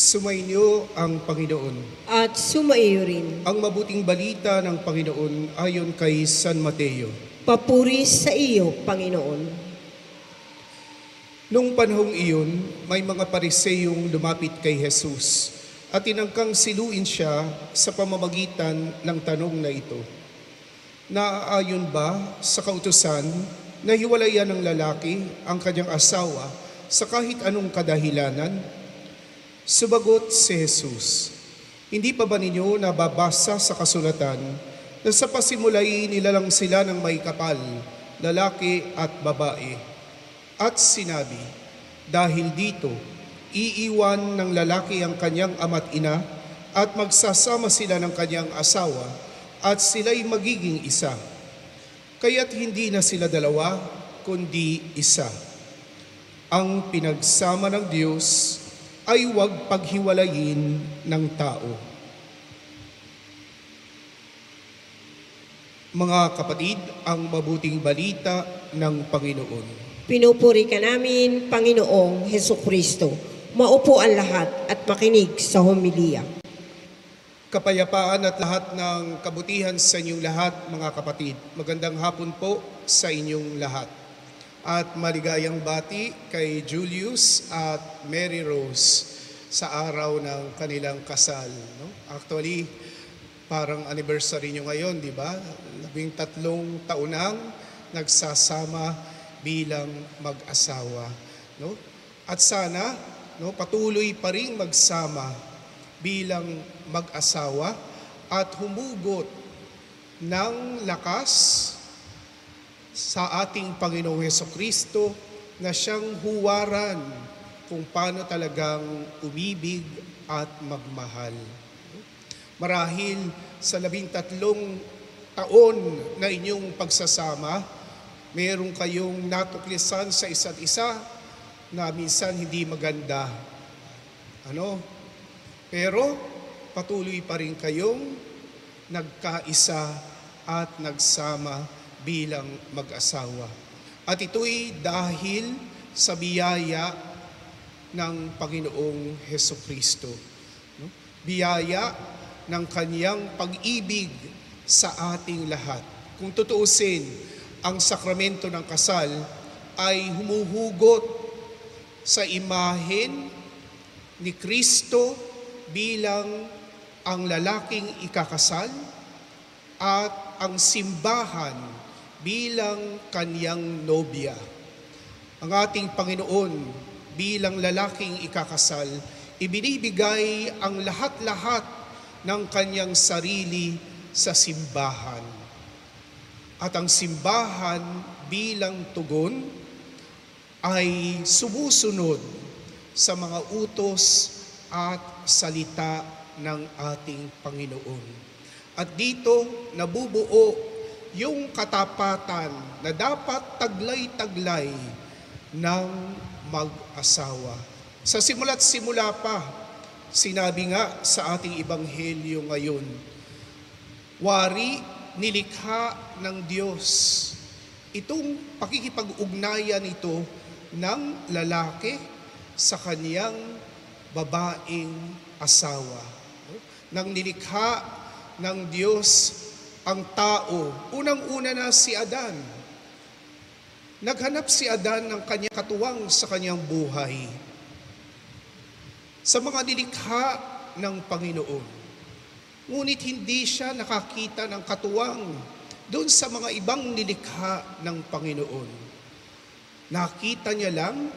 Sumainyo ang Panginoon. At sumaiyo rin. Ang mabuting balita ng Panginoon ayon kay San Mateo. Papuri sa iyo, Panginoon. Nung panahong iyon, may mga pariseyong lumapit kay Jesus at tinangkang siluin siya sa pamamagitan ng tanong na ito. Naaayon ba sa kautusan na hiwalayan ng lalaki ang kanyang asawa sa kahit anong kadahilanan? Sumagot si Jesus, hindi pa ba ninyo nababasa sa kasulatan na sa pasimulay nilalang sila ng may kapal, lalaki at babae? At sinabi, dahil dito, iiwan ng lalaki ang kanyang ama't ina at magsasama sila ng kanyang asawa at sila'y magiging isa. Kaya't hindi na sila dalawa, kundi isa. Ang pinagsama ng Diyos ay huwag paghiwalayin ng tao. Mga kapatid, ang mabuting balita ng Panginoon. Pinupuri ka namin, Panginoong Hesukristo. Maupo ang lahat at makinig sa homilya. Kapayapaan at lahat ng kabutihan sa inyong lahat, mga kapatid. Magandang hapon po sa inyong lahat. At maligayang bati kay Julius at Mary Rose sa araw ng kanilang kasal. No? Actually, parang anniversary nyo ngayon, di ba? 13 taon nang nagsasama bilang mag-asawa. No? At sana patuloy pa rin magsama bilang mag-asawa at humugot ng lakas sa ating Panginoong Hesukristo na siyang huwaran kung paano talagang umibig at magmahal. Marahil sa 13 taon na inyong pagsasama, meron kayong natuklisan sa isa't isa na minsan hindi maganda. Pero patuloy pa rin kayong nagkaisa at nagsama bilang mag-asawa. At ito'y dahil sa biyaya ng Panginoong Hesukristo. Biyaya ng Kanyang pag-ibig sa ating lahat. Kung tutuusin, ang sakramento ng kasal ay humuhugot sa imahen ni Kristo bilang ang lalaking ikakasal at ang simbahan bilang kanyang nobya. Ang ating Panginoon bilang lalaking ikakasal, ibinibigay ang lahat-lahat ng kanyang sarili sa simbahan. At ang simbahan bilang tugon ay sumusunod sa mga utos at salita ng ating Panginoon. At dito nabubuo yung katapatan na dapat taglay-taglay ng mag-asawa. Sa simula't simula pa, sinabi nga sa ating ebanghelyo ngayon, wari nilikha ng Diyos. Itong pakikipag-ugnayan ito ng lalaki sa kaniyang babaeng asawa. Nang nilikha ng Diyos ang tao, unang-una na si Adan. Naghanap si Adan ng kanyang katuwang sa kanyang buhay. Sa mga nilikha ng Panginoon. Ngunit hindi siya nakakita ng katuwang doon sa mga ibang nilikha ng Panginoon. Nakita niya lang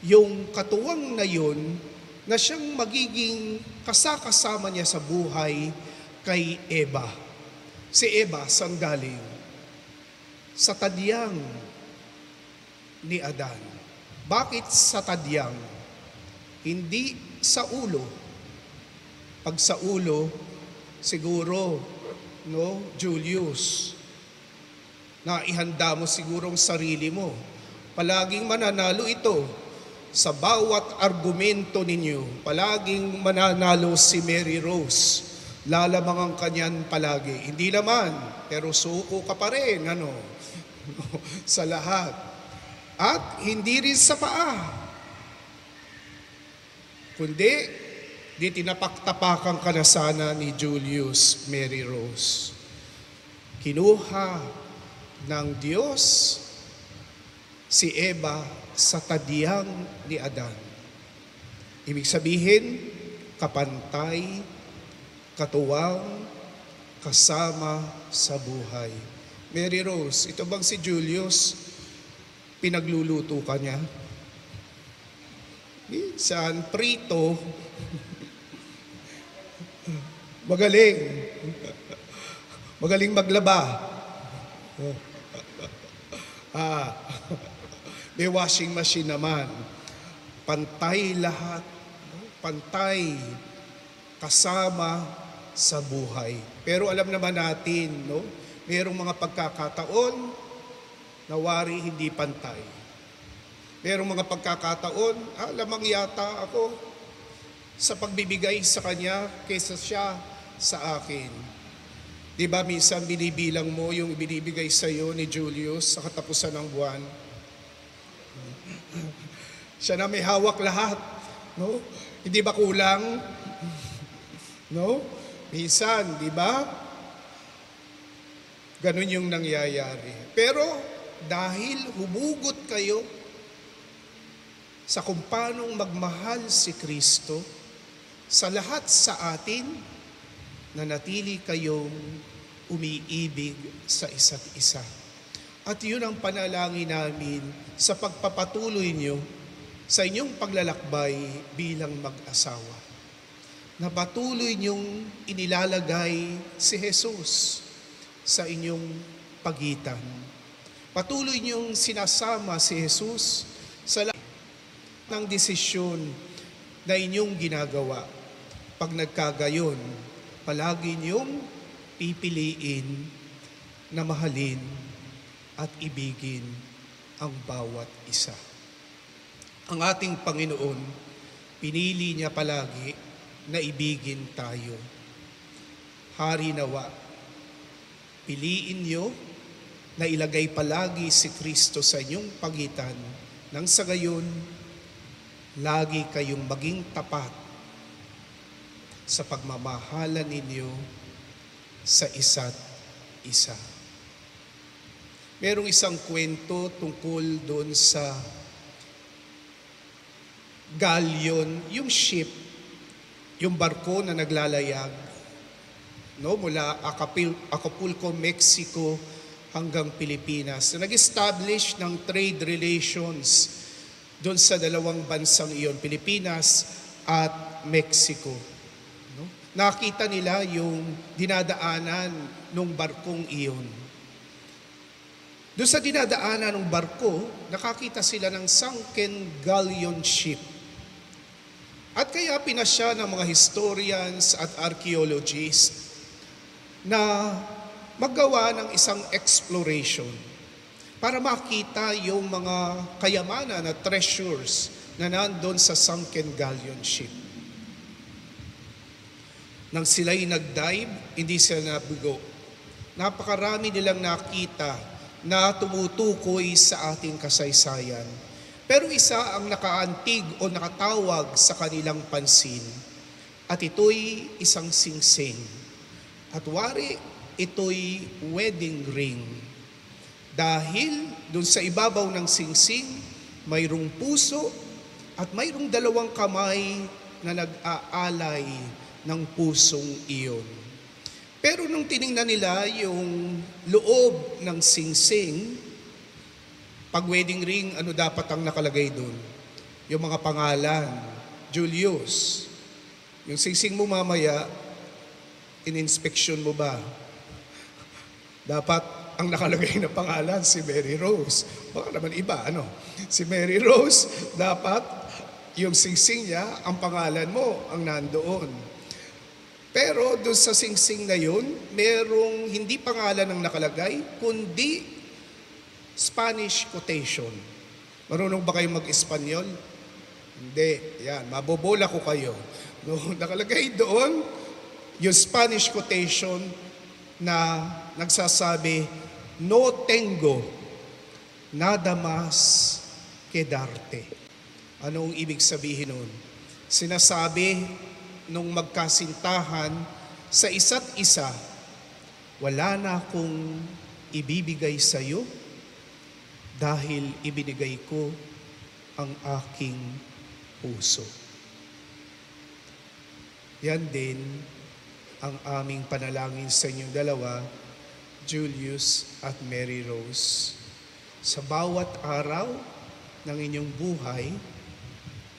yung katuwang na yun na siyang magiging kasakasama niya sa buhay kay Eva. Si Eva, saan galing? Sa tadyang ni Adan. Bakit sa tadyang? Hindi sa ulo. Pag sa ulo, siguro, Julius, na ihanda mo siguro ang sarili mo. Palaging mananalo ito sa bawat argumento ninyo. Palaging mananalo si Mary Rose. Lalamang ang kanyan palagi. Hindi naman, pero suko ka pa rin, sa lahat. At hindi rin sa paa, kundi di tinapak-tapakan ka na sana ni Julius Mary Rose. Kinuha ng Diyos si Eva sa tadyang ni Adan. Ibig sabihin, kapantay, katuwang, kasama sa buhay. Mary Rose, ito bang si Julius, pinagluluto ka niya? Minsan, prito, magaling. Magaling maglaba. May washing machine naman. Pantay lahat. Pantay. Kasama sa buhay. Pero alam naman natin, no? Mayroong mga pagkakataon na wari hindi pantay. Mayroong mga pagkakataon, lamang yata ako sa pagbibigay sa kanya kaysa siya sa akin. Di ba minsan binibilang mo yung ibinibigay sa iyo ni Julius sa katapusan ng buwan? Siya na may hawak lahat. No? Hindi ba kulang? No? Minsan, di ba? Ganun yung nangyayari. Pero dahil humugot kayo sa kung paanong magmahal si Kristo, sa lahat sa atin, nanatili kayong umiibig sa isa't isa. At yun ang panalangin namin sa pagpapatuloy nyo sa inyong paglalakbay bilang mag-asawa. Na patuloy niyong inilalagay si Jesus sa inyong pagitan. Patuloy niyong sinasama si Jesus sa lahat ng desisyon na inyong ginagawa. Pag nagkagayon, palagi niyong pipiliin na mahalin at ibigin ang bawat isa. Ang ating Panginoon, pinili niya palagi na ibigin tayo. Hari nawa, piliin niyo na ilagay palagi si Kristo sa inyong pagitan nang sa gayon, lagi kayong maging tapat sa pagmamahalan ninyo sa isa't isa. Merong isang kwento tungkol doon sa galleon, yung ship, yung barko na naglalayag, no, mula Acapulco, Mexico hanggang Pilipinas. Nag-establish ng trade relations doon sa dalawang bansang iyon, Pilipinas at Mexico. No? Nakita nila yung dinadaanan ng barkong iyon. Doon sa dinadaanan ng barko, nakakita sila ng sunken galleon ship. At kaya pinasya ng mga historians at archaeologists na maggawa ng isang exploration para makita yung mga kayamanan na treasures na nandun sa sunken galleon ship. Nang sila'y nag-dive, hindi sila nabigo. Napakarami nilang nakita na tumutukoy sa ating kasaysayan. Pero isa ang nakaantig o nakatawag sa kanilang pansin. At ito'y isang singsing. At wari, ito'y wedding ring. Dahil doon sa ibabaw ng singsing, mayroong puso at mayroong dalawang kamay na nag-aalay ng pusong iyon. Pero nung tiningnan nila yung loob ng singsing, pag wedding ring, ano dapat ang nakalagay doon? Yung mga pangalan, Julius. Yung singsing mo mamaya, in-inspection mo ba? Dapat ang nakalagay na pangalan, si Mary Rose. Baka naman iba, ano? Si Mary Rose, dapat yung singsing niya, ang pangalan mo ang nandoon. Pero doon sa singsing na yun, merong hindi pangalan ang nakalagay, kundi Spanish quotation. Marunong ba kayo mag-Espanyol? Hindi. Yan, mabobola ko kayo. No, nakalagay doon yung Spanish quotation na nagsasabi, no tengo nada más que darte. Anong ibig sabihin nun? Sinasabi, nung magkasintahan sa isa't isa, wala na akong ibibigay sa iyo dahil ibinigay ko ang aking puso. Yan din ang aming panalangin sa inyong dalawa, Julius at Mary Rose. Sa bawat araw ng inyong buhay,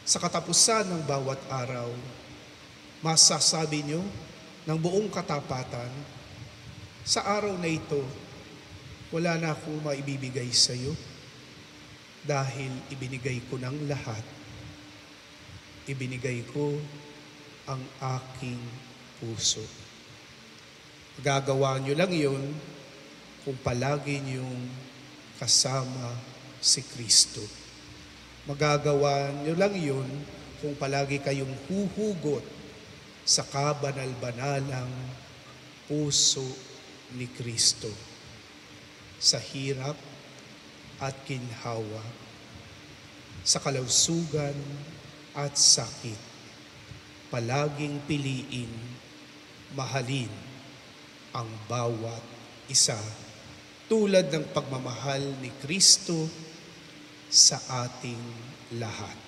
sa katapusan ng bawat araw, masasabi nyo ng buong katapatan, sa araw na ito, wala na akong maibibigay sa iyo dahil ibinigay ko ng lahat. Ibinigay ko ang aking puso. Gagawa nyo lang yun kung palagi nyong kasama si Kristo. Magagawa nyo lang yun kung palagi kayong huhugot sa kabanal-banalang puso ni Kristo. Sa hirap at ginhawa, sa kalawsugan at sakit, palaging piliin, mahalin ang bawat isa tulad ng pagmamahal ni Kristo sa ating lahat.